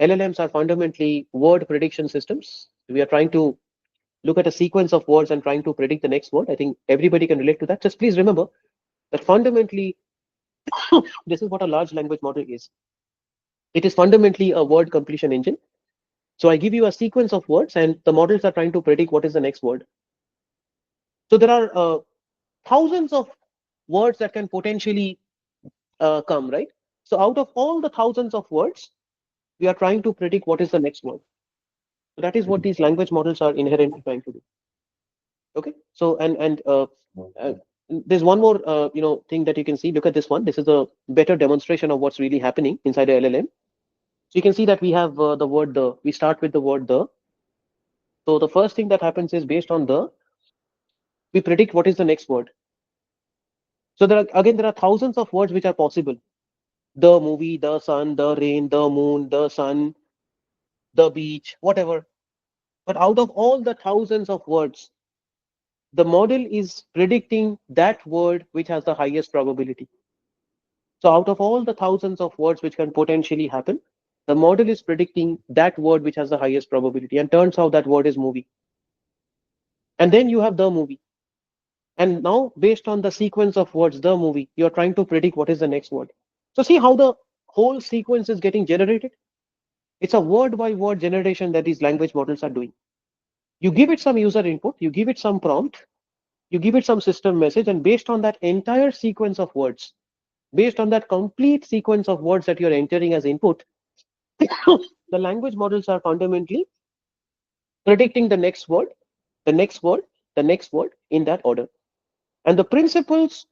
LLMs are fundamentally word prediction systems. We are trying to look at a sequence of words and trying to predict the next word. I think everybody can relate to that. Just please remember that fundamentally, this is what a large language model is. It is fundamentally a word completion engine. So I give you a sequence of words, and the models are trying to predict what is the next word. So there are thousands of words that can potentially come, right? So out of all the thousands of words, we are trying to predict what is the next word. So that is what these language models are inherently trying to do. Okay. So uh, there's one more thing that you can see. Look at this one. This is a better demonstration of what's really happening inside a LLM. So you can see that we have the word the. We start with the word the. So the first thing that happens is based on the, we predict what is the next word. So there are thousands of words which are possible. The movie, the sun, the rain, the moon, the sun, the beach, whatever. But out of all the thousands of words, the model is predicting that word which has the highest probability. So out of all the thousands of words which can potentially happen, the model is predicting that word which has the highest probability. And turns out that word is movie. And then you have the movie. And now, based on the sequence of words, the movie, you're trying to predict what is the next word. So see how the whole sequence is getting generated? It's a word by word generation that these language models are doing. You give it some user input, you give it some prompt, you give it some system message, and based on that entire sequence of words, based on that complete sequence of words that you're entering as input, the language models are fundamentally predicting the next word, the next word, the next word in that order. And the principles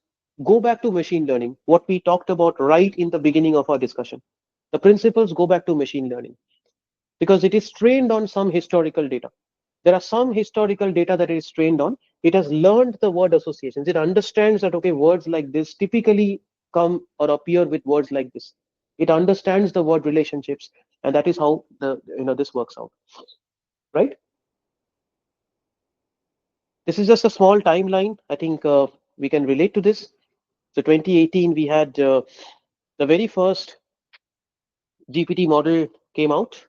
go back to machine learning, what we talked about right in the beginning of our discussion. The principles go back to machine learning because it is trained on some historical data. There are some historical data that it is trained on. It has learned the word associations. It understands that, okay, words like this typically come or appear with words like this. It understands the word relationships, and that is how this works out, right? This is just a small timeline. I think we can relate to this. So 2018, we had the very first GPT model came out,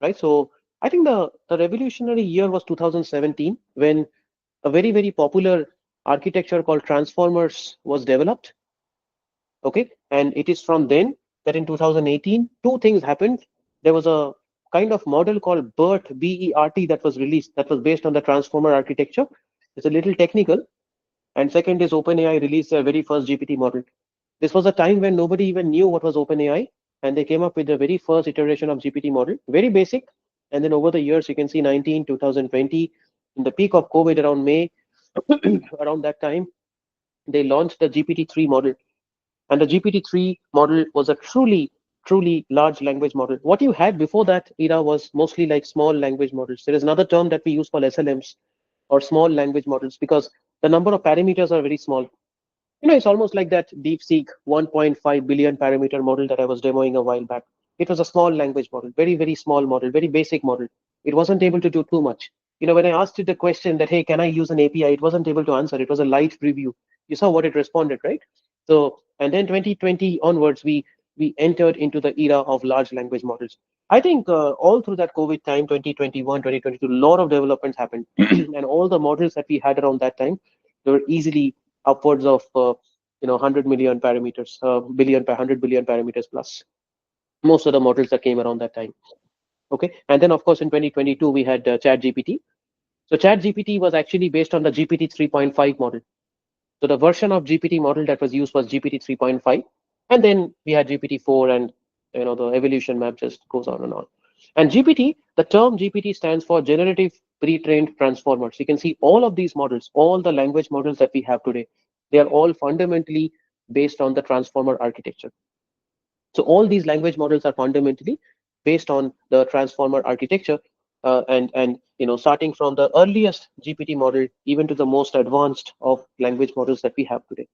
right? So I think the revolutionary year was 2017 when a very, very popular architecture called transformers was developed. Okay. And it is from then that in 2018, two things happened. There was a kind of model called BERT, BERT, that was released that was based on the transformer architecture. It's a little technical. And second is OpenAI released their very first GPT model. This was a time when nobody even knew what was OpenAI, and they came up with the very first iteration of GPT model, very basic. And then over the years, you can see 19, 2020, in the peak of COVID around May, around that time, they launched the GPT-3 model. And the GPT-3 model was a truly, truly large language model. What you had before that era was mostly like small language models. There is another term that we use called SLMs or small language models because the number of parameters are very small. It's almost like that DeepSeek 1.5 billion parameter model that I was demoing a while back. It was a small language model, very, very small model, very basic model. It wasn't able to do too much. When I asked it the question that, hey, can I use an API? It wasn't able to answer. It was a light preview. You saw what it responded, right? So, and then 2020 onwards, we entered into the era of large language models. I think all through that COVID time, 2021, 2022, a lot of developments happened. And all the models that we had around that time, they were easily upwards of 100 million parameters, 100 billion parameters plus. Most of the models that came around that time. Okay, and then of course in 2022 we had ChatGPT. So ChatGPT was actually based on the GPT 3.5 model. So the version of GPT model that was used was GPT 3.5, and then we had GPT 4, and the evolution map just goes on and on. And GPT, the term GPT stands for Generative Pre-trained Transformers. You can see all of these models, all the language models that we have today, they are all fundamentally based on the transformer architecture. So all these language models are fundamentally based on the transformer architecture, and starting from the earliest GPT model even to the most advanced of language models that we have today.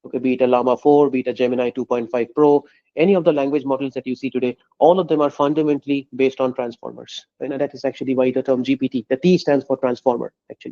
Okay, be it a Llama 4, be it a Gemini 2.5 Pro, any of the language models that you see today, all of them are fundamentally based on transformers. And that is actually why the term GPT, the T stands for transformer, actually.